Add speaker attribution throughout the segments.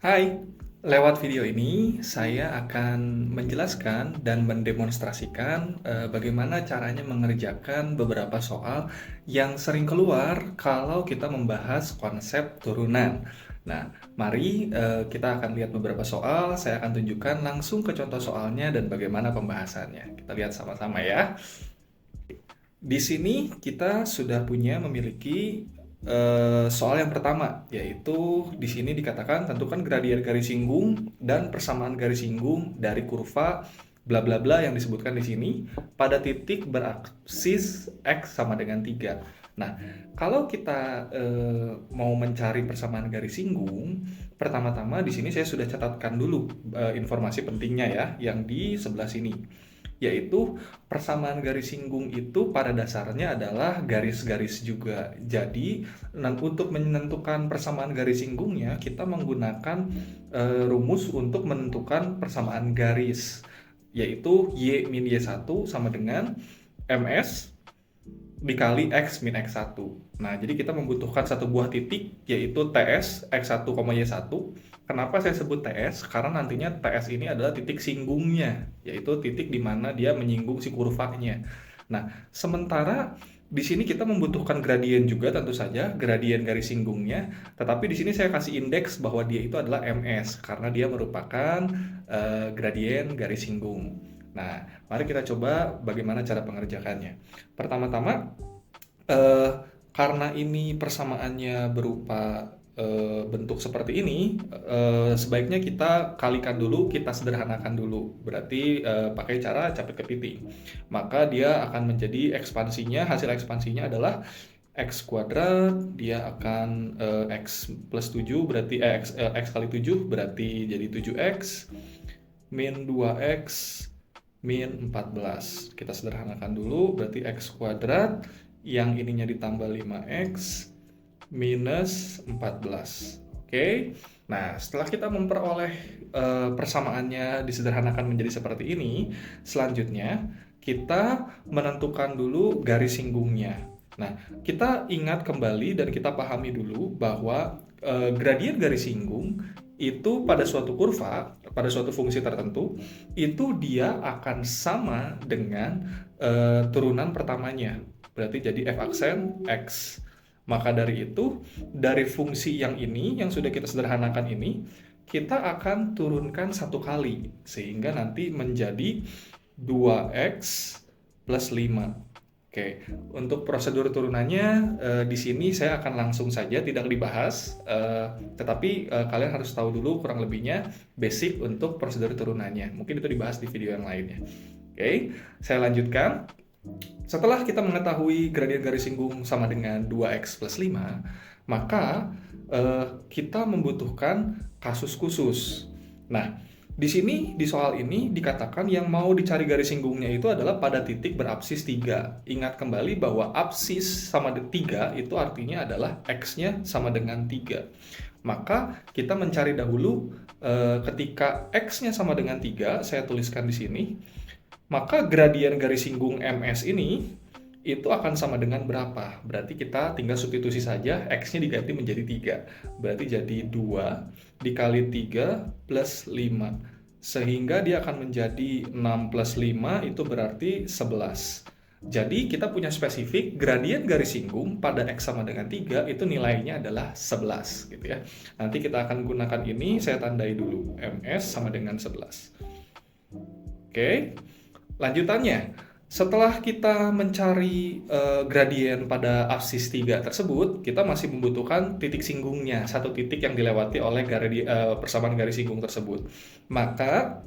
Speaker 1: Hai, lewat video ini saya akan menjelaskan dan mendemonstrasikan bagaimana caranya mengerjakan beberapa soal yang sering keluar kalau kita membahas konsep turunan. Nah, mari kita akan lihat beberapa soal, saya akan tunjukkan langsung ke contoh soalnya dan bagaimana pembahasannya. Kita lihat sama-sama ya. Di sini kita sudah memiliki soal yang pertama, yaitu di sini dikatakan tentukan gradien garis singgung dan persamaan garis singgung dari kurva bla bla bla yang disebutkan di sini pada titik beraksis x sama dengan 3. Nah, kalau kita mau mencari persamaan garis singgung, pertama-tama di sini saya sudah catatkan dulu informasi pentingnya ya, yang di sebelah sini, yaitu persamaan garis singgung itu pada dasarnya adalah garis-garis juga. Jadi, untuk menentukan persamaan garis singgungnya, kita menggunakan rumus untuk menentukan persamaan garis, yaitu Y min Y1 sama dengan MS dikali X min X1. Nah, jadi kita membutuhkan satu buah titik, yaitu TS X1, Y1. Kenapa saya sebut TS? Karena nantinya TS ini adalah titik singgungnya, yaitu titik di mana dia menyinggung si kurvanya. Nah, sementara di sini kita membutuhkan gradien juga tentu saja, gradien garis singgungnya, tetapi di sini saya kasih indeks bahwa dia itu adalah MS, karena dia merupakan gradien garis singgung. Nah, mari kita coba bagaimana cara pengerjakannya. Pertama-tama, karena ini persamaannya berupa bentuk seperti ini, sebaiknya kita kalikan dulu, kita sederhanakan dulu. Berarti pakai cara capit kepiting. Maka dia akan menjadi ekspansinya, hasil ekspansinya adalah x kuadrat, dia akan x plus 7 berarti x kali 7 berarti jadi 7x min 2x min 14. Kita sederhanakan dulu, berarti x kuadrat, yang ininya ditambah 5x, minus 14. Oke, nah setelah kita memperoleh persamaannya disederhanakan menjadi seperti ini, selanjutnya kita menentukan dulu garis singgungnya. Nah, kita ingat kembali dan kita pahami dulu bahwa gradien garis singgung itu pada suatu kurva, pada suatu fungsi tertentu, itu dia akan sama dengan turunan pertamanya. Berarti jadi f aksen x. Maka dari itu, dari fungsi yang ini, yang sudah kita sederhanakan ini, kita akan turunkan satu kali, sehingga nanti menjadi 2x plus 5. Oke, untuk prosedur turunannya di sini saya akan langsung saja, tidak dibahas, tetapi kalian harus tahu dulu kurang lebihnya basic untuk prosedur turunannya. Mungkin itu dibahas di video yang lainnya. Oke, saya lanjutkan. Setelah kita mengetahui gradien garis singgung sama dengan 2x plus 5, maka kita membutuhkan kasus khusus. Nah, di sini, di soal ini dikatakan yang mau dicari garis singgungnya itu adalah pada titik berapsis 3. Ingat kembali bahwa apsis sama dengan 3 itu artinya adalah x-nya sama dengan 3. Maka kita mencari dahulu ketika x-nya sama dengan 3, saya tuliskan di sini, maka gradien garis singgung MS ini itu akan sama dengan berapa? Berarti kita tinggal substitusi saja, x-nya diganti menjadi 3. Berarti jadi 2 dikali 3 plus 5. Sehingga dia akan menjadi 6 plus 5 itu berarti 11. Jadi kita punya spesifik gradien garis singgung pada x sama dengan 3 itu nilainya adalah 11 gitu ya. Nanti kita akan gunakan ini, saya tandai dulu. MS sama dengan 11. Oke, lanjutannya. Setelah kita mencari gradien pada apsis 3 tersebut, kita masih membutuhkan titik singgungnya, satu titik yang dilewati oleh persamaan garis singgung tersebut. Maka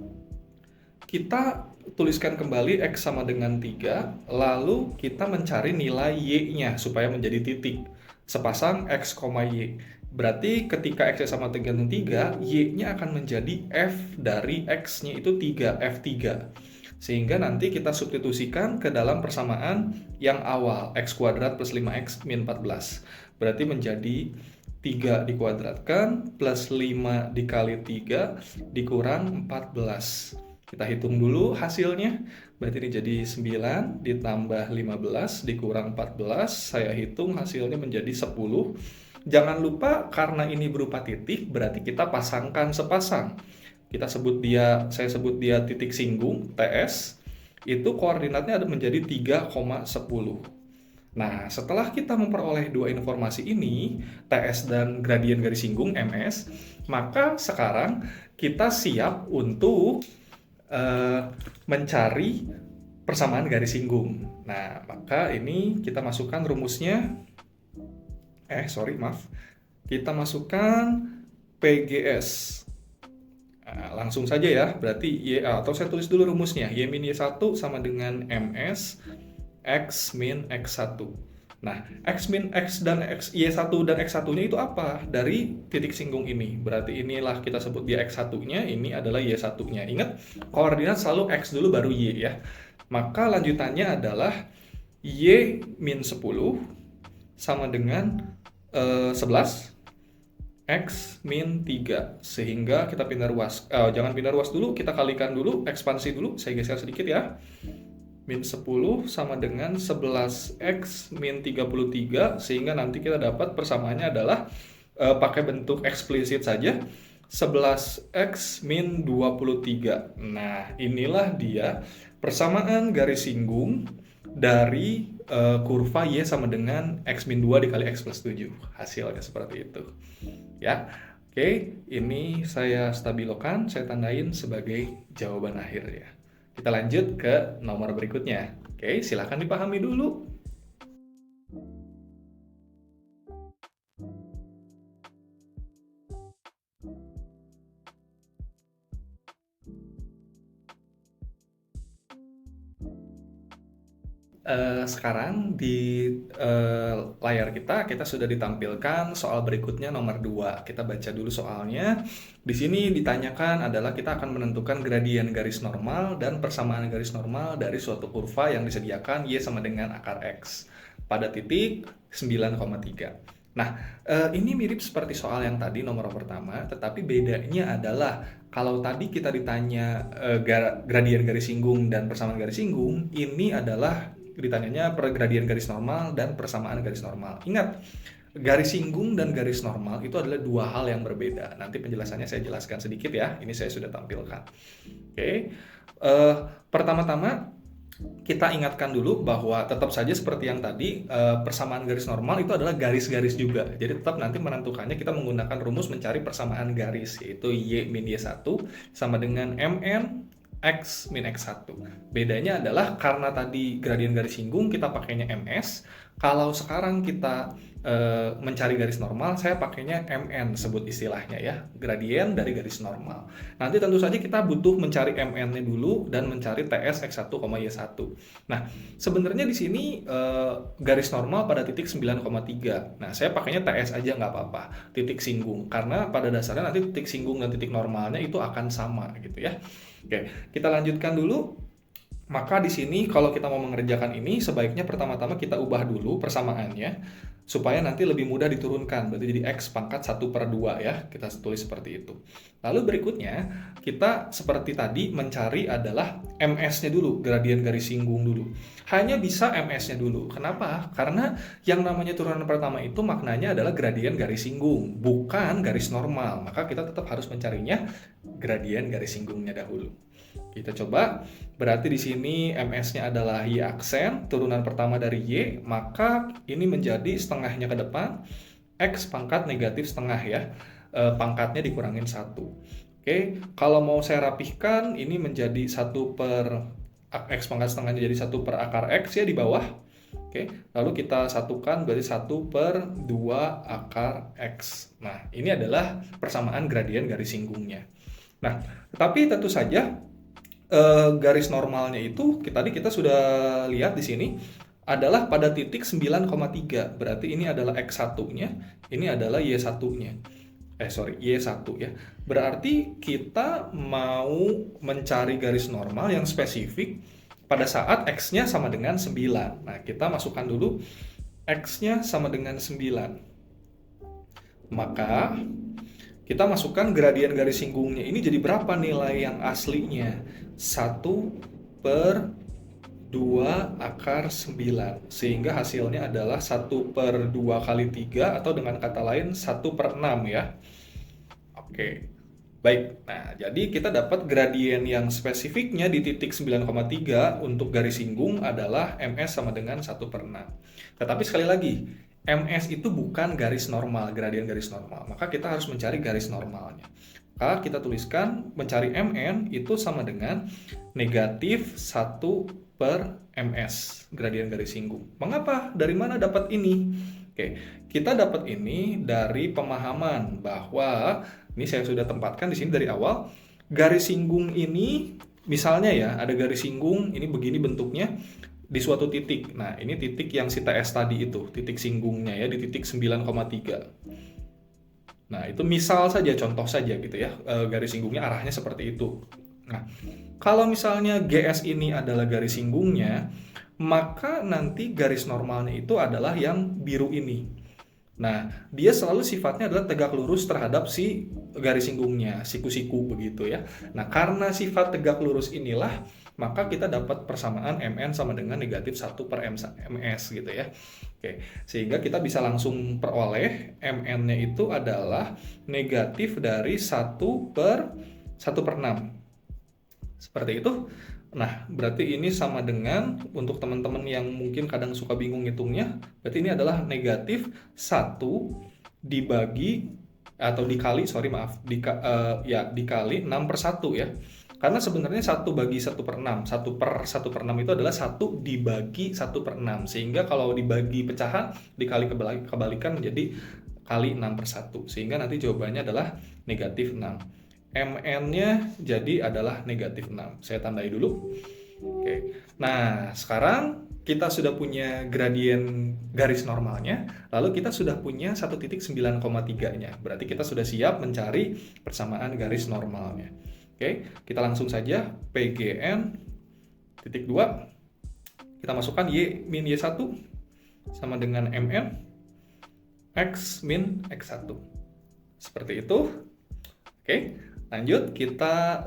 Speaker 1: kita tuliskan kembali x sama dengan 3, lalu kita mencari nilai y-nya supaya menjadi titik. Sepasang x, y. Berarti ketika x sama dengan 3, y-nya akan menjadi f dari x-nya itu 3, f3. Sehingga nanti kita substitusikan ke dalam persamaan yang awal, x kuadrat plus 5x min 14. Berarti menjadi 3 dikuadratkan plus 5 dikali 3 dikurang 14. Kita hitung dulu hasilnya. Berarti ini jadi 9 ditambah 15 dikurang 14. Saya hitung hasilnya menjadi 10. Jangan lupa karena ini berupa titik, berarti kita pasangkan sepasang. Saya sebut dia titik singgung, TS, itu koordinatnya ada menjadi 3,10. Nah, setelah kita memperoleh dua informasi ini, TS dan gradien garis singgung, MS, maka sekarang kita siap untuk mencari persamaan garis singgung. Nah, maka ini kita masukkan rumusnya. Kita masukkan PGS. Nah, langsung saja ya, berarti atau saya tulis dulu rumusnya. Y min Y1 sama dengan MS X min X1. Nah, X min X dan X, Y1 dan X1-nya itu apa? Dari titik singgung ini. Berarti inilah kita sebut dia X1-nya, ini adalah Y1-nya. Ingat, koordinat selalu X dulu baru Y ya. Maka lanjutannya adalah Y min 10 sama dengan 11 X min 3, sehingga kita pindah ruas. Jangan pindah ruas dulu, kita kalikan dulu, ekspansi dulu, saya geser sedikit ya. Min 10 sama dengan 11X min 33, sehingga nanti kita dapat persamaannya adalah pakai bentuk eksplisit saja, 11X min 23. Nah, inilah dia persamaan garis singgung dari kurva Y sama dengan X min 2 dikali X plus 7. Hasilnya seperti itu. Ya, oke, ini saya stabilokan, saya tandain sebagai jawaban akhir ya. Kita lanjut ke nomor berikutnya. Oke, silakan dipahami dulu. Sekarang di layar kita sudah ditampilkan soal berikutnya nomor 2. Kita baca dulu soalnya. Di sini ditanyakan adalah kita akan menentukan gradien garis normal dan persamaan garis normal dari suatu kurva yang disediakan Y sama dengan akar X pada titik 9,3. Nah, ini mirip seperti soal yang tadi nomor pertama, tetapi bedanya adalah kalau tadi kita ditanya gradien garis singgung dan persamaan garis singgung, ini adalah ditanyanya per gradien garis normal dan persamaan garis normal. Ingat, garis singgung dan garis normal itu adalah dua hal yang berbeda. Nanti penjelasannya saya jelaskan sedikit ya. Ini saya sudah tampilkan. Oke. Pertama-tama kita ingatkan dulu bahwa tetap saja seperti yang tadi, persamaan garis normal itu adalah garis-garis juga. Jadi tetap nanti menentukannya kita menggunakan rumus mencari persamaan garis, yaitu Y min Y1 sama dengan MN X min X1. Bedanya adalah karena tadi gradien garis singgung kita pakainya MS. Kalau sekarang kita mencari garis normal, saya pakainya MN sebut istilahnya ya, gradien dari garis normal. Nanti tentu saja kita butuh mencari MN-nya dulu dan mencari TS X1, Y1. Nah, sebenarnya di sini garis normal pada titik 9,3. Nah, saya pakainya TS aja nggak apa-apa, titik singgung. Karena pada dasarnya nanti titik singgung dan titik normalnya itu akan sama gitu ya. Oke, kita lanjutkan dulu. Maka di sini kalau kita mau mengerjakan ini, sebaiknya pertama-tama kita ubah dulu persamaannya, supaya nanti lebih mudah diturunkan. Berarti jadi X pangkat 1/2 ya, kita tulis seperti itu. Lalu berikutnya, kita seperti tadi mencari adalah MS-nya dulu, gradien garis singgung dulu. Hanya bisa MS-nya dulu. Kenapa? Karena yang namanya turunan pertama itu maknanya adalah gradien garis singgung, bukan garis normal. Maka kita tetap harus mencarinya gradien garis singgungnya dahulu. Kita coba, berarti di sini MS-nya adalah Y aksen, turunan pertama dari Y, maka ini menjadi setengahnya ke depan, X pangkat negatif setengah ya, pangkatnya dikurangin 1. Oke, kalau mau saya rapihkan, ini menjadi 1 per X pangkat setengahnya jadi 1 per akar X ya di bawah. Oke, lalu kita satukan berarti 1/2 akar X. Nah, ini adalah persamaan gradien garis singgungnya. Nah, tapi tentu saja garis normalnya itu tadi kita sudah lihat di sini adalah pada titik 9,3. Berarti ini adalah X1-nya, ini adalah Y1-nya. Y1 ya. Berarti kita mau mencari garis normal yang spesifik pada saat X-nya sama dengan 9. Nah, kita masukkan dulu X-nya sama dengan 9. Maka kita masukkan gradien garis singgungnya. Ini jadi berapa nilai yang aslinya? 1/9. 2 akar 9. Sehingga hasilnya adalah 1/2 kali 3, atau dengan kata lain 1/6 ya. Oke, baik. Nah, jadi kita dapat gradien yang spesifiknya di titik 9,3 untuk garis singgung adalah MS sama dengan 1/6. Tetapi sekali lagi, MS itu bukan garis normal, gradien garis normal. Maka kita harus mencari garis normalnya. Maka kita tuliskan mencari MN itu sama dengan negatif 1/MS, gradien garis singgung. Mengapa? Dari mana dapat ini? Oke, kita dapat ini dari pemahaman bahwa, ini saya sudah tempatkan di sini dari awal, garis singgung ini, misalnya ya, ada garis singgung, ini begini bentuknya, di suatu titik. Nah, ini titik yang si TS tadi itu, titik singgungnya ya, di titik 9,3. Nah, itu misal saja, contoh saja gitu ya, garis singgungnya arahnya seperti itu. Nah, kalau misalnya GS ini adalah garis singgungnya, maka nanti garis normalnya itu adalah yang biru ini. Nah, dia selalu sifatnya adalah tegak lurus terhadap si garis singgungnya, siku-siku begitu ya. Nah, karena sifat tegak lurus inilah, maka kita dapat persamaan MN sama dengan negatif 1/MS gitu ya. Oke, sehingga kita bisa langsung peroleh MN-nya itu adalah negatif dari 1/1/6. Seperti itu. Nah, berarti ini sama dengan, untuk teman-teman yang mungkin kadang suka bingung ngitungnya, berarti ini adalah negatif 1 dibagi, atau dikali, dikali 6/1 ya. Karena sebenarnya 1 bagi 1/6, 1/1/6 itu adalah 1 dibagi 1/6. Sehingga kalau dibagi pecahan, dikali kebalikan menjadi kali 6/1. Sehingga nanti jawabannya adalah negatif 6. MN-nya jadi adalah negatif 6. Saya tandai dulu. Oke. Nah, sekarang kita sudah punya gradien garis normalnya, lalu kita sudah punya satu titik 9,3-nya. Berarti kita sudah siap mencari persamaan garis normalnya. Oke, kita langsung saja PGN titik 2. Kita masukkan Y min Y1 sama dengan MN X min X1. Seperti itu. Oke. Lanjut, kita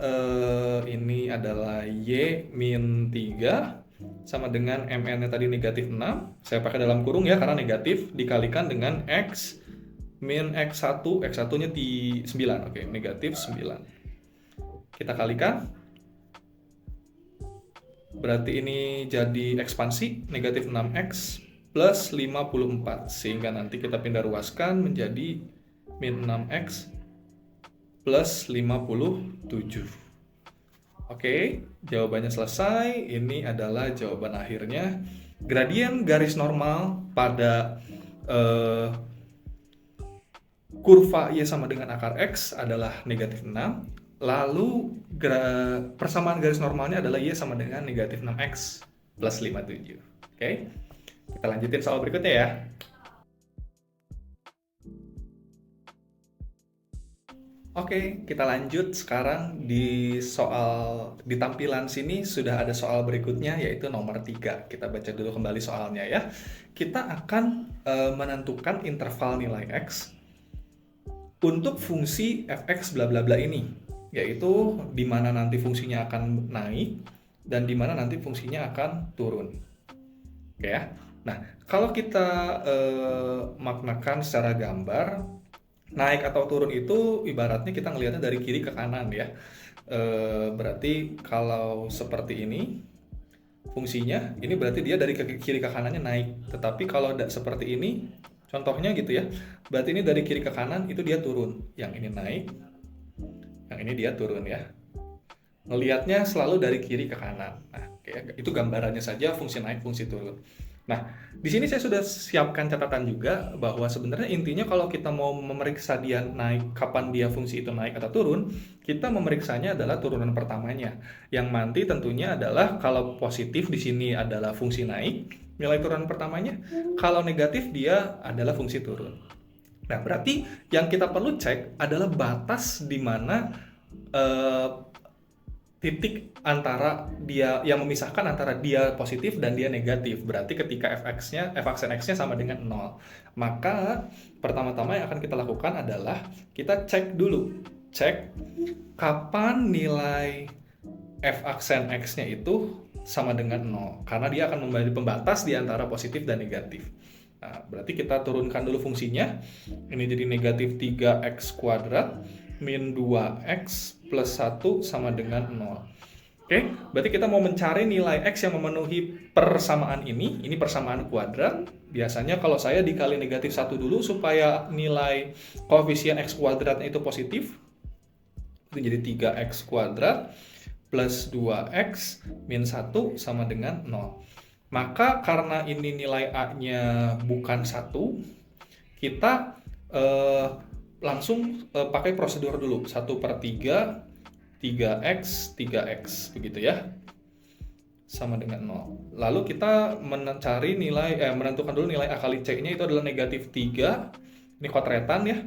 Speaker 1: ini adalah Y min 3 sama dengan MN-nya tadi negatif 6. Saya pakai dalam kurung ya, karena negatif, dikalikan dengan X min X1. X1-nya di 9. Oke, negatif 9. Kita kalikan. Berarti ini jadi ekspansi, negatif 6X plus 54. Sehingga nanti kita pindah ruaskan menjadi min 6X plus 57. Oke, jawabannya selesai. Ini adalah jawaban akhirnya. Gradien garis normal pada kurva Y sama dengan akar X adalah negatif 6. Lalu persamaan garis normalnya adalah Y sama dengan negatif 6X plus 57. Oke, kita lanjutin soal berikutnya ya. Oke, kita lanjut sekarang di tampilan sini sudah ada soal berikutnya, yaitu nomor 3. Kita baca dulu kembali soalnya ya. Kita akan menentukan interval nilai X untuk fungsi fx bla bla bla ini, yaitu di mana nanti fungsinya akan naik dan di mana nanti fungsinya akan turun. Oke ya. Nah, kalau kita maknakan secara gambar, naik atau turun itu ibaratnya kita ngelihatnya dari kiri ke kanan ya. Berarti kalau seperti ini fungsinya, ini berarti dia dari kiri ke kanannya naik. Tetapi kalau seperti ini, contohnya gitu ya, berarti ini dari kiri ke kanan itu dia turun. Yang ini naik, yang ini dia turun ya. Ngelihatnya selalu dari kiri ke kanan. Nah, itu gambarannya saja fungsi naik, fungsi turun. Nah, di sini saya sudah siapkan catatan juga bahwa sebenarnya intinya kalau kita mau memeriksa dia naik, kapan dia fungsi itu naik atau turun, kita memeriksanya adalah turunan pertamanya. Yang nanti tentunya adalah kalau positif di sini adalah fungsi naik, nilai turunan pertamanya. Kalau negatif dia adalah fungsi turun. Nah, berarti yang kita perlu cek adalah batas di mana titik antara dia yang memisahkan antara dia positif dan dia negatif. Berarti ketika fx-nya, f(x) dan x-nya sama dengan 0. Maka pertama-tama yang akan kita lakukan adalah kita cek dulu. Cek kapan nilai f aksen x-nya itu sama dengan 0, karena dia akan menjadi pembatas di antara positif dan negatif. Nah, berarti kita turunkan dulu fungsinya. Ini jadi negatif 3x kuadrat min 2x plus 1 sama dengan 0. Oke, berarti kita mau mencari nilai x yang memenuhi persamaan ini. Ini persamaan kuadrat. Biasanya kalau saya dikali negatif 1 dulu supaya nilai koefisien x kuadratnya itu positif. Itu jadi 3x kuadrat plus 2x min 1 sama dengan 0. Maka karena ini nilai A-nya bukan 1, kita langsung pakai prosedur dulu. 1/3, 3x, 3x, begitu ya. Sama dengan 0. Lalu kita mencari menentukan dulu nilai A kali C-nya itu adalah negatif 3. Ini kotretan ya.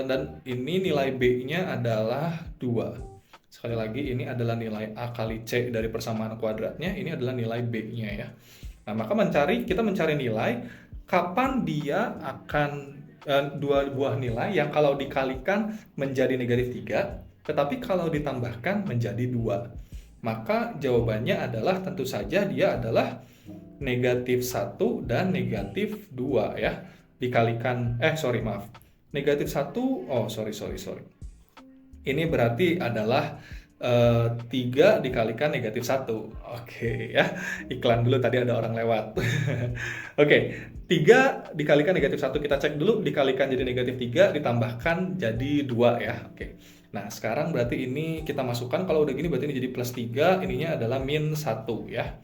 Speaker 1: Dan ini nilai B-nya adalah 2. Sekali lagi, ini adalah nilai A kali C dari persamaan kuadratnya, ini adalah nilai B-nya ya. Nah, maka kita mencari nilai kapan dia akan dua buah nilai yang kalau dikalikan menjadi negatif 3, tetapi kalau ditambahkan menjadi 2. Maka jawabannya adalah tentu saja dia adalah negatif 1 dan negatif 2 ya. Dikalikan, negatif 1, sorry. Ini berarti adalah 3 dikalikan negatif 1. Oke ya, iklan dulu tadi ada orang lewat. Oke, 3 dikalikan negatif 1, kita cek dulu, dikalikan jadi negatif 3, ditambahkan jadi 2 ya. Oke, nah sekarang berarti ini kita masukkan, kalau udah gini berarti ini jadi plus 3, ininya adalah min 1 ya.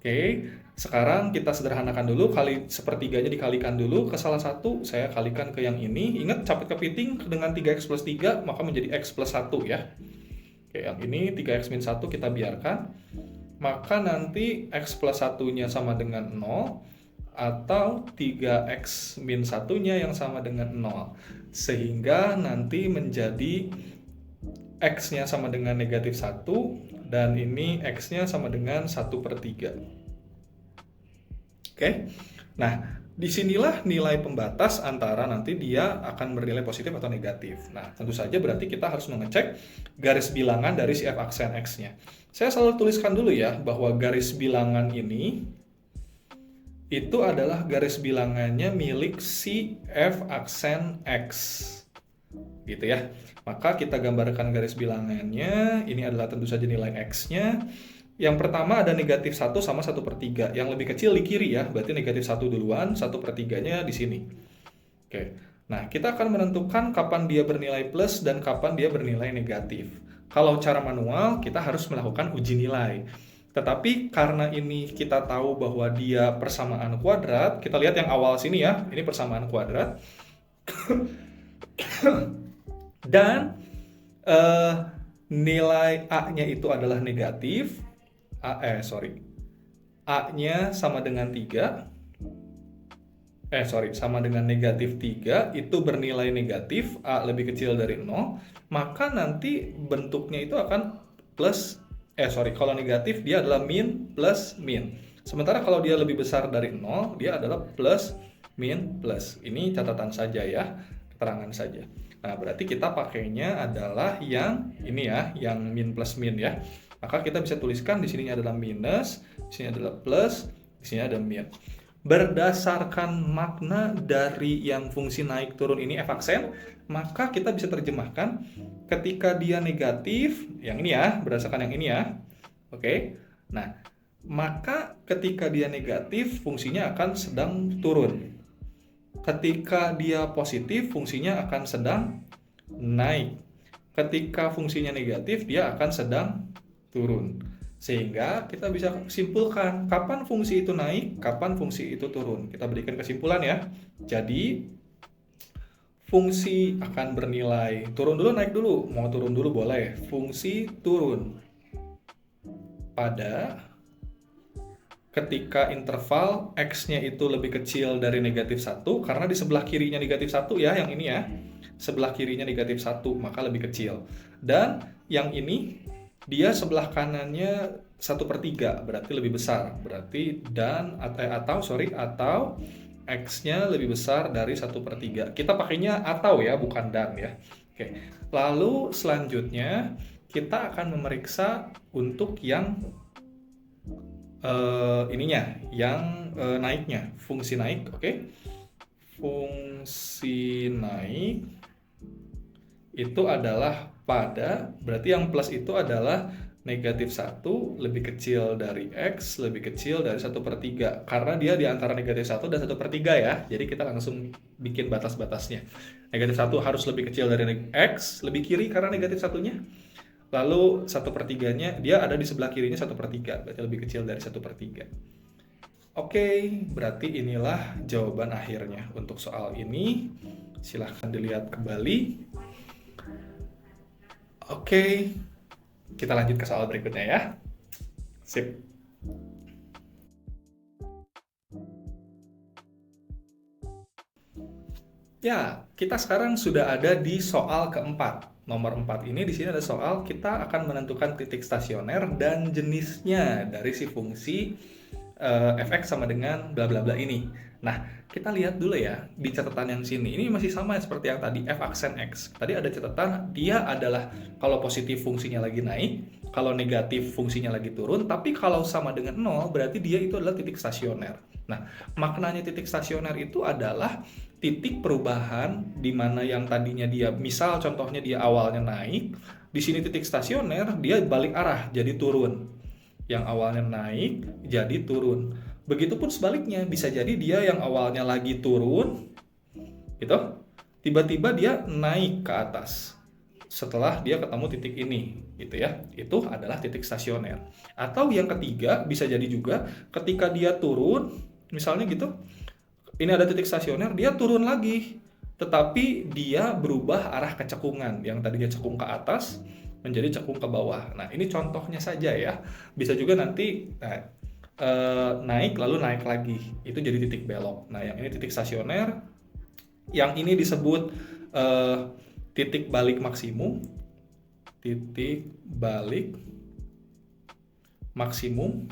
Speaker 1: Oke, sekarang kita sederhanakan dulu, kali sepertiganya dikalikan dulu ke salah satu, saya kalikan ke yang ini. Ingat capit kepiting dengan 3x plus 3, maka menjadi x plus 1 ya. Oke, yang ini 3x min 1 kita biarkan. Maka nanti x plus 1-nya sama dengan 0, atau 3x min 1-nya yang sama dengan 0. Sehingga nanti menjadi x-nya sama dengan negatif 1, dan ini x-nya sama dengan 1/3. Oke, nah disinilah nilai pembatas antara nanti dia akan bernilai positif atau negatif. Nah, tentu saja berarti kita harus mengecek garis bilangan dari si f aksen x-nya. Saya selalu tuliskan dulu ya, bahwa garis bilangan ini itu adalah garis bilangannya milik si f aksen x. Gitu ya. Maka kita gambarkan garis bilangannya. Ini adalah tentu saja nilai x-nya. Yang pertama ada negatif 1 sama 1/3. Yang lebih kecil di kiri ya. Berarti negatif 1 duluan, 1/3-nya di sini. Oke. Nah, kita akan menentukan kapan dia bernilai plus dan kapan dia bernilai negatif. Kalau cara manual, kita harus melakukan uji nilai. Tetapi karena ini kita tahu bahwa dia persamaan kuadrat, kita lihat yang awal sini ya. Ini persamaan kuadrat. Dan nilai A-nya itu adalah negatif. A-nya sama dengan 3. Sama dengan negatif 3, itu bernilai negatif, A lebih kecil dari 0, maka nanti bentuknya itu akan kalau negatif dia adalah min plus min. Sementara kalau dia lebih besar dari 0, dia adalah plus min plus. Ini catatan saja ya, keterangan saja. Nah, berarti kita pakainya adalah yang ini ya, yang min plus min ya. Maka kita bisa tuliskan di sini adalah minus, di sini adalah plus, di sini ada min. Berdasarkan makna dari yang fungsi naik turun ini f aksen, maka kita bisa terjemahkan ketika dia negatif, yang ini ya, berdasarkan yang ini ya. Oke. Nah, maka ketika dia negatif, fungsinya akan sedang turun. Ketika dia positif, fungsinya akan sedang naik. Ketika fungsinya negatif, dia akan sedang turun. Sehingga kita bisa simpulkan kapan fungsi itu naik, kapan fungsi itu turun. Kita berikan kesimpulan ya. Jadi, fungsi akan bernilai turun dulu, naik dulu. Mau turun dulu boleh. Fungsi turun pada ketika interval x-nya itu lebih kecil dari negatif 1, karena di sebelah kirinya negatif 1 ya, yang ini ya. Sebelah kirinya negatif 1, maka lebih kecil. Dan yang ini, dia sebelah kanannya 1/3, berarti lebih besar. Berarti atau x-nya lebih besar dari 1/3. Kita pakainya atau ya, bukan dan ya. Oke. Lalu selanjutnya, kita akan memeriksa untuk yang naiknya, fungsi naik, oke? Fungsi naik itu adalah berarti yang plus itu adalah negatif 1 lebih kecil dari X, lebih kecil dari 1/3. Karena dia di antara negatif 1 dan 1/3 ya, jadi kita langsung bikin batas-batasnya. Negatif 1 harus lebih kecil dari X, lebih kiri karena negatif 1-nya. Lalu 1/3-nya, dia ada di sebelah kirinya 1/3, berarti lebih kecil dari 1/3. Oke, berarti inilah jawaban akhirnya untuk soal ini. Silahkan dilihat kembali. Oke, kita lanjut ke soal berikutnya ya. Sip. Ya, kita sekarang sudah ada di soal keempat. Nomor 4 ini di sini ada soal kita akan menentukan titik stasioner dan jenisnya dari si fungsi fx sama dengan bla bla bla ini. Nah, kita lihat dulu ya di catatan yang sini. Ini masih sama seperti yang tadi, f aksen x. Tadi ada catatan dia adalah kalau positif fungsinya lagi naik, kalau negatif fungsinya lagi turun, tapi kalau sama dengan 0 berarti dia itu adalah titik stasioner. Nah, maknanya titik stasioner itu adalah titik perubahan di mana yang tadinya dia, misal contohnya dia awalnya naik, di sini titik stasioner dia balik arah jadi turun. Yang awalnya naik jadi turun. Begitupun sebaliknya, bisa jadi dia yang awalnya lagi turun, gitu, tiba-tiba dia naik ke atas setelah dia ketemu titik ini, gitu ya. Itu adalah titik stasioner. Atau yang ketiga bisa jadi juga ketika dia turun, misalnya gitu, ini ada titik stasioner, dia turun lagi, tetapi dia berubah arah kecekungan. Yang tadinya cekung ke atas menjadi cekung ke bawah. Nah, ini contohnya saja ya. Bisa juga nanti naik lalu naik lagi. Itu jadi titik belok. Nah, yang ini titik stasioner. Yang ini disebut titik balik maksimum. Titik balik maksimum.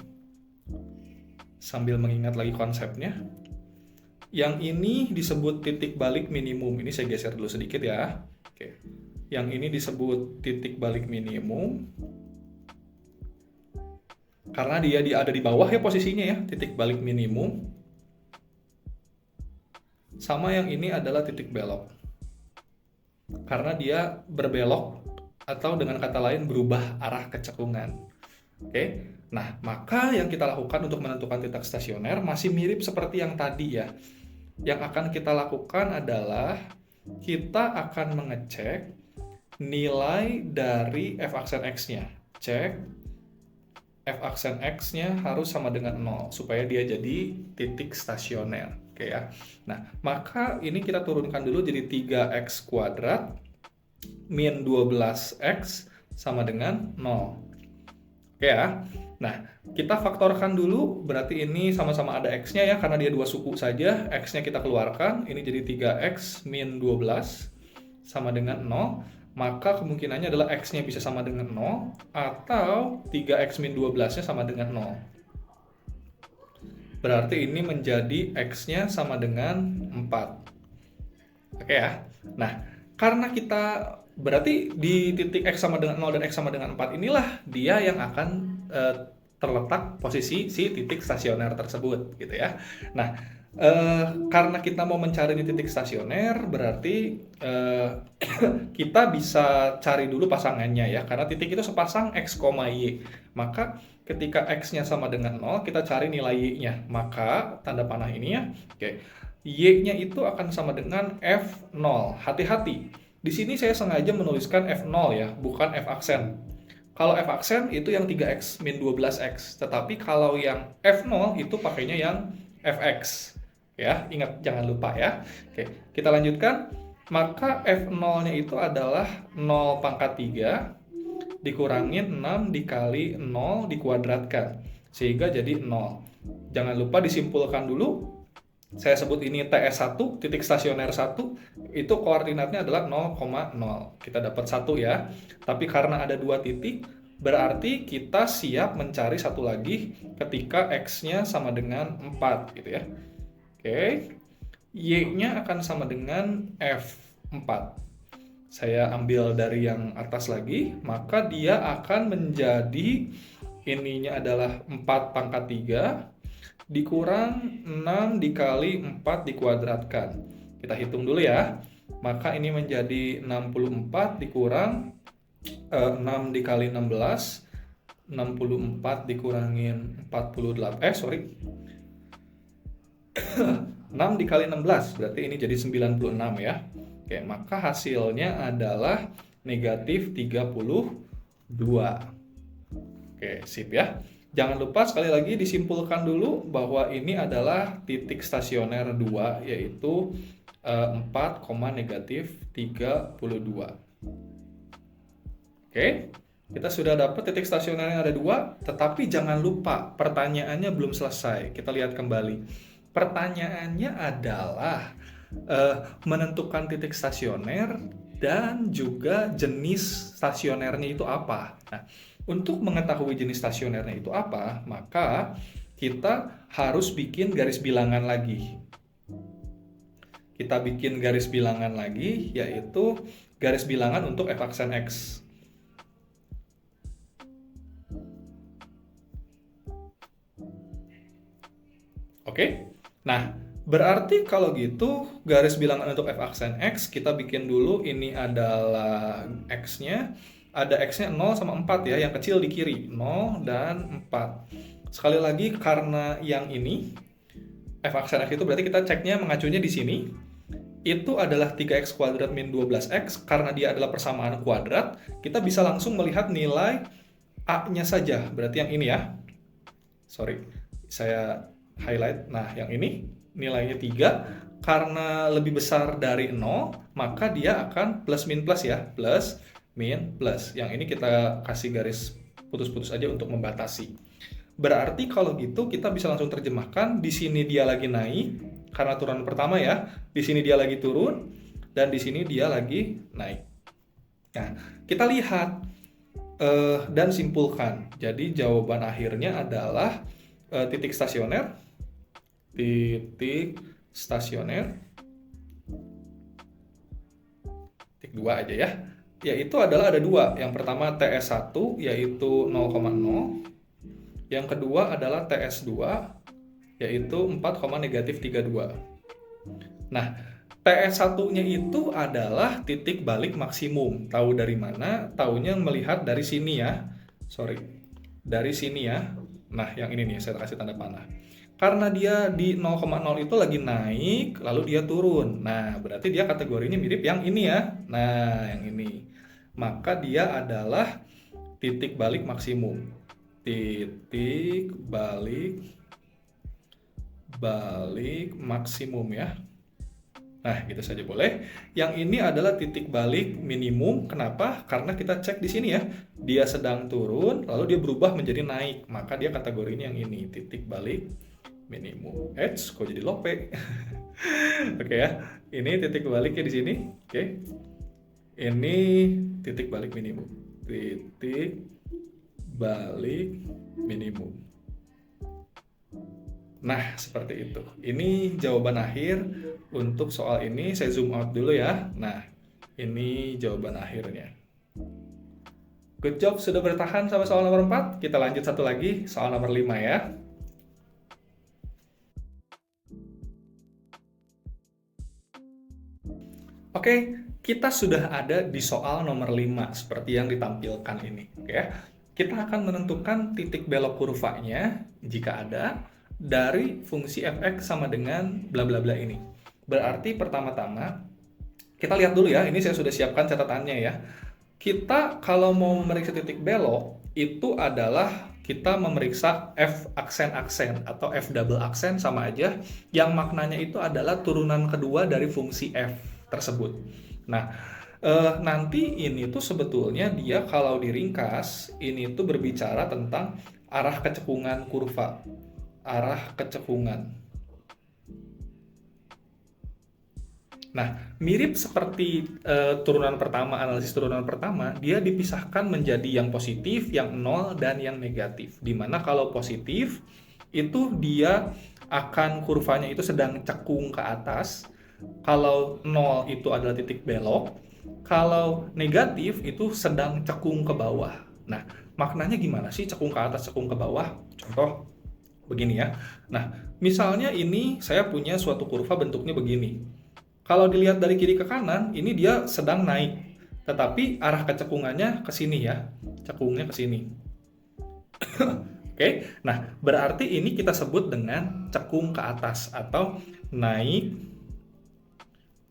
Speaker 1: Sambil mengingat lagi konsepnya. Yang ini disebut titik balik minimum. Ini saya geser dulu sedikit ya. Oke. Yang ini disebut titik balik minimum. Karena dia ada di bawah ya posisinya ya, titik balik minimum. Sama yang ini adalah titik belok. Karena dia berbelok atau dengan kata lain berubah arah kecekungan. Oke. Nah, maka yang kita lakukan untuk menentukan titik stasioner masih mirip seperti yang tadi ya. Yang akan kita lakukan adalah kita akan mengecek nilai dari f aksen x-nya. Cek f aksen x-nya harus sama dengan 0 supaya dia jadi titik stasioner. Oke ya. Nah, maka ini kita turunkan dulu jadi 3x kuadrat min 12x sama dengan 0. Oke ya. Nah, kita faktorkan dulu, berarti ini sama-sama ada x-nya ya, karena dia dua suku saja, x-nya kita keluarkan, ini jadi 3x min 12 sama dengan 0, maka kemungkinannya adalah x-nya bisa sama dengan 0, atau 3x min 12-nya sama dengan 0. Berarti ini menjadi x-nya sama dengan 4. Oke ya. Nah, karena kita berarti di titik x sama dengan 0 dan x sama dengan 4 inilah dia yang akan terletak posisi si titik stasioner tersebut gitu ya. Nah, karena kita mau mencari di titik stasioner berarti kita bisa cari dulu pasangannya ya, karena titik itu sepasang x, y. Maka ketika x-nya sama dengan 0 kita cari nilai y-nya, maka tanda panah ini ya. Oke. Y-nya itu akan sama dengan f0. Hati-hati. Di sini saya sengaja menuliskan f0 ya, bukan f aksen. Kalau f aksen itu yang 3x min 12x, tetapi kalau yang f0 itu pakainya yang fx. Ya, ingat jangan lupa ya. Oke, kita lanjutkan. Maka f0-nya itu adalah 0 pangkat 3 dikurangin 6 dikali 0 dikuadratkan. Sehingga jadi 0. Jangan lupa disimpulkan dulu. Saya sebut ini TS1, titik stasioner 1, itu koordinatnya adalah 0,0. Kita dapat 1 ya. Tapi karena ada dua titik, berarti kita siap mencari satu lagi ketika X-nya sama dengan 4 gitu ya. Oke. Y-nya akan sama dengan F4. Saya ambil dari yang atas lagi, maka dia akan menjadi ininya adalah 4 pangkat 3 dikurang 6 dikali 4 dikuadratkan. Kita hitung dulu ya. Maka ini menjadi 64 dikurang 6 dikali 16, 64 dikurangin 48, 6 dikali 16, berarti ini jadi 96 ya. Oke, maka hasilnya adalah negatif 32. Oke, sip ya. Jangan lupa sekali lagi disimpulkan dulu bahwa ini adalah titik stasioner 2, yaitu 4, negatif 32. Oke, kita sudah dapat titik stasioner yang ada 2, tetapi jangan lupa pertanyaannya belum selesai. Kita lihat kembali. Pertanyaannya adalah menentukan titik stasioner dan juga jenis stasionernya itu apa. Nah, untuk mengetahui jenis stasionernya itu apa, maka kita harus bikin garis bilangan lagi. Kita bikin garis bilangan lagi, yaitu garis bilangan untuk f aksen X. Oke? Nah, berarti kalau gitu garis bilangan untuk f aksen X kita bikin dulu. Ini adalah X-nya. Ada X-nya 0 sama 4 ya, yang kecil di kiri, 0 dan 4. Sekali lagi, karena yang ini f aksen X itu berarti kita ceknya mengacunya di sini. Itu adalah 3x kuadrat min 12x, karena dia adalah persamaan kuadrat, kita bisa langsung melihat nilai A-nya saja. Berarti yang ini ya. Sorry, saya highlight. Nah, yang ini nilainya 3. Karena lebih besar dari 0, maka dia akan plus min plus ya. Plus, min, plus. Yang ini kita kasih garis putus-putus aja untuk membatasi. Berarti kalau gitu kita bisa langsung terjemahkan. Di sini dia lagi naik, karena turunan pertama ya. Di sini dia lagi turun, dan di sini dia lagi naik. Nah, kita lihat dan simpulkan. Jadi jawaban akhirnya adalah titik stasioner, titik 2 aja ya, yaitu adalah ada 2. Yang pertama TS1 yaitu 0,0, yang kedua adalah TS2 yaitu 4, negatif 32. Nah, TS1-nya itu adalah titik balik maksimum. Tahu dari mana? Taunya melihat dari sini ya. Sorry, dari sini ya. Nah, yang ini nih saya kasih tanda panah. Karena dia di 0,0 itu lagi naik, lalu dia turun. Nah, berarti dia kategorinya mirip yang ini ya. Nah, yang ini. Maka dia adalah titik balik maksimum. Titik balik maksimum ya. Nah, gitu saja boleh. Yang ini adalah titik balik minimum. Kenapa? Karena kita cek di sini ya. Dia sedang turun, lalu dia berubah menjadi naik. Maka dia kategorinya yang ini, titik balik minimum. Kok jadi lope? Oke ya. Ini titik baliknya di sini. Oke. Ini titik balik minimum. Titik balik minimum. Nah, seperti itu. Ini jawaban akhir untuk soal ini. Saya zoom out dulu ya. Nah, ini jawaban akhirnya. Good job, sudah bertahan sampai soal nomor 4. Kita lanjut satu lagi, soal nomor 5 ya. Oke, kita sudah ada di soal nomor 5, seperti yang ditampilkan ini. Oke, kita akan menentukan titik belok kurvanya, jika ada, dari fungsi fx sama dengan bla bla bla ini. Berarti pertama-tama kita lihat dulu ya, ini saya sudah siapkan catatannya ya. Kita kalau mau memeriksa titik belok itu adalah kita memeriksa f aksen-aksen atau f double aksen sama aja, yang maknanya itu adalah turunan kedua dari fungsi f tersebut. Nah, nanti ini tuh sebetulnya dia kalau diringkas ini tuh berbicara tentang arah kecekungan kurva. Arah kecekungan. Nah, mirip seperti turunan pertama, analisis turunan pertama, dia dipisahkan menjadi yang positif, yang nol, dan yang negatif. Dimana kalau positif, itu dia akan kurvanya itu sedang cekung ke atas. Kalau nol itu adalah titik belok, Kalau negatif itu sedang cekung ke bawah. Nah, maknanya gimana sih cekung ke atas, cekung ke bawah? Contoh begini ya. Nah, misalnya ini saya punya suatu kurva bentuknya begini. Kalau dilihat dari kiri ke kanan, ini dia sedang naik. Tetapi arah kecekungannya ke sini ya. Cekungnya ke sini. Oke, nah berarti ini kita sebut dengan cekung ke atas atau naik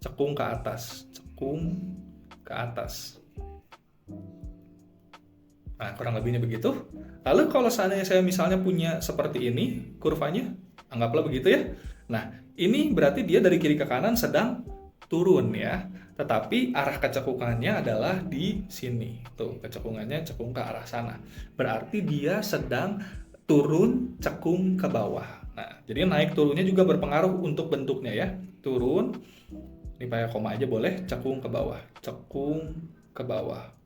Speaker 1: cekung ke atas. Cekung ke atas. Nah, kurang lebihnya begitu. Lalu kalau seandainya saya misalnya punya seperti ini kurvanya, anggaplah begitu ya. Nah, ini berarti dia dari kiri ke kanan sedang turun ya. Tetapi arah kecekungannya adalah di sini. Tuh, kecekungannya cekung ke arah sana. Berarti dia sedang turun cekung ke bawah. Nah, jadi naik turunnya juga berpengaruh untuk bentuknya ya. Turun, ini pakai koma aja boleh, cekung ke bawah. Cekung ke bawah.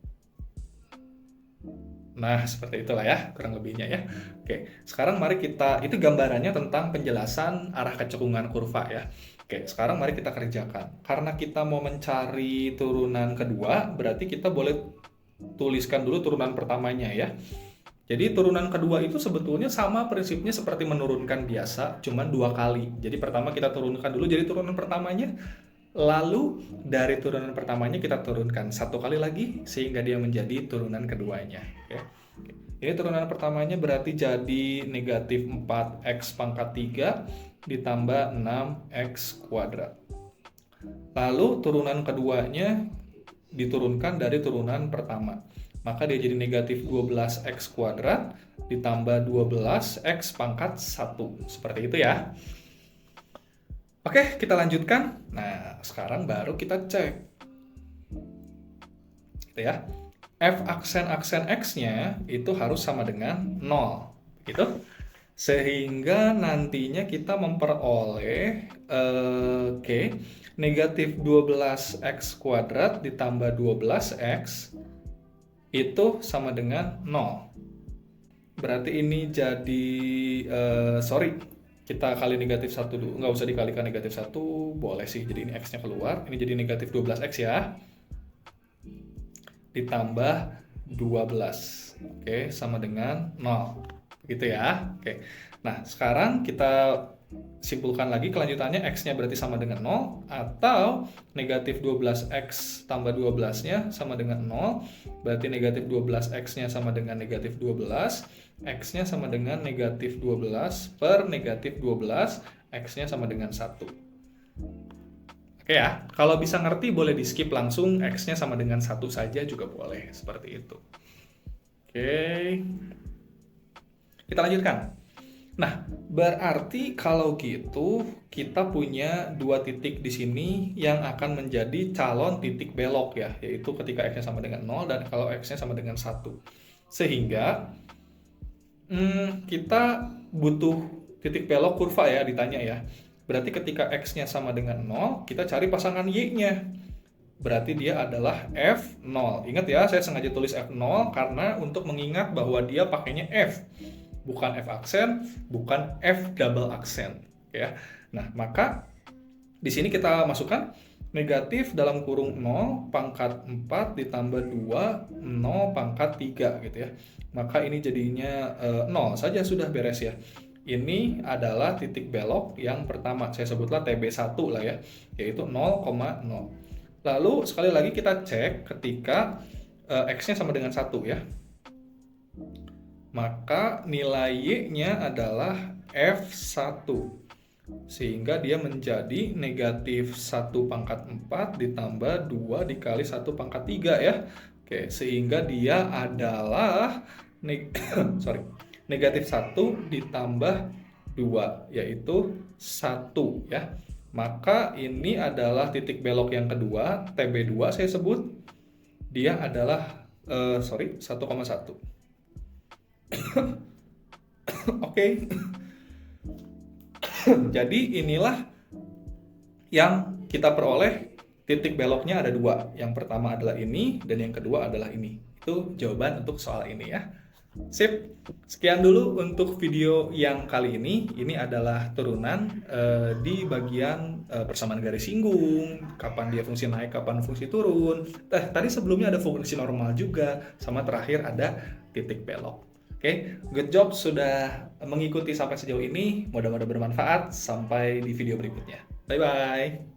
Speaker 1: Nah, seperti itulah ya, kurang lebihnya ya. Oke, sekarang mari itu gambarannya tentang penjelasan arah kecekungan kurva ya. Oke, sekarang mari kita kerjakan. Karena kita mau mencari turunan kedua, berarti kita boleh tuliskan dulu turunan pertamanya ya. Jadi turunan kedua itu sebetulnya sama prinsipnya seperti menurunkan biasa, cuman 2 kali. Jadi pertama kita turunkan dulu jadi turunan pertamanya, lalu dari turunan pertamanya kita turunkan 1 kali lagi sehingga dia menjadi turunan keduanya. Oke. Ini turunan pertamanya berarti jadi negatif 4x pangkat 3 ditambah 6x kuadrat. Lalu turunan keduanya diturunkan dari turunan pertama. Maka dia jadi negatif 12x kuadrat ditambah 12x pangkat 1. Seperti itu ya. Oke, kita lanjutkan. Nah, sekarang baru kita cek. Gitu ya. F aksen X-nya itu harus sama dengan 0. Gitu. Sehingga nantinya kita memperoleh negatif 12x kuadrat ditambah 12x itu sama dengan 0. Berarti ini jadi, kita kali negatif 1 dulu, nggak usah dikalikan negatif 1, boleh sih, jadi ini X-nya keluar, ini jadi negatif 12X ya, ditambah 12, oke, sama dengan 0, begitu ya, oke. Nah, sekarang kita simpulkan lagi kelanjutannya, X-nya berarti sama dengan 0, atau negatif 12X tambah 12-nya sama dengan 0, berarti negatif 12X-nya sama dengan negatif 12, X-nya sama dengan negatif 12 per negatif 12, X-nya sama dengan 1. Oke ya, kalau bisa ngerti boleh di skip langsung, X-nya sama dengan 1 saja juga boleh, seperti itu. Oke, kita lanjutkan. Nah, berarti kalau gitu kita punya 2 titik di sini yang akan menjadi calon titik belok ya, yaitu ketika X-nya sama dengan 0 dan kalau X-nya sama dengan 1. Sehingga kita butuh titik belok kurva ya, ditanya ya. Berarti ketika X-nya sama dengan 0, kita cari pasangan Y-nya. Berarti dia adalah F0. Ingat ya, saya sengaja tulis F0 karena untuk mengingat bahwa dia pakainya F. Bukan F aksen, bukan F double aksen. Ya. Nah, maka di sini kita masukkan negatif dalam kurung 0 pangkat 4 ditambah 2, 0 pangkat 3 gitu ya. Maka ini jadinya 0 saja sudah beres ya. Ini adalah titik belok yang pertama, saya sebutlah TB1 lah ya, yaitu 0,0. Lalu sekali lagi kita cek ketika X-nya sama dengan 1 ya. Maka nilai Y-nya adalah F1. Sehingga dia menjadi negatif 1 pangkat 4 ditambah 2 dikali 1 pangkat 3 ya. Oke, sehingga dia adalah negatif 1 ditambah 2, yaitu 1 ya. Maka ini adalah titik belok yang kedua, TB2 saya sebut. Dia adalah 1,1. Oke. Jadi inilah yang kita peroleh, titik beloknya ada 2. Yang pertama adalah ini dan yang kedua adalah ini. Itu jawaban untuk soal ini ya. Sip, sekian dulu untuk video yang kali ini. Ini adalah turunan di bagian persamaan garis singgung, kapan dia fungsi naik, kapan fungsi turun. Tadi sebelumnya ada fungsi normal juga, sama terakhir ada titik belok. Oke, good job sudah mengikuti sampai sejauh ini. Mudah-mudahan bermanfaat. Sampai di video berikutnya. Bye-bye.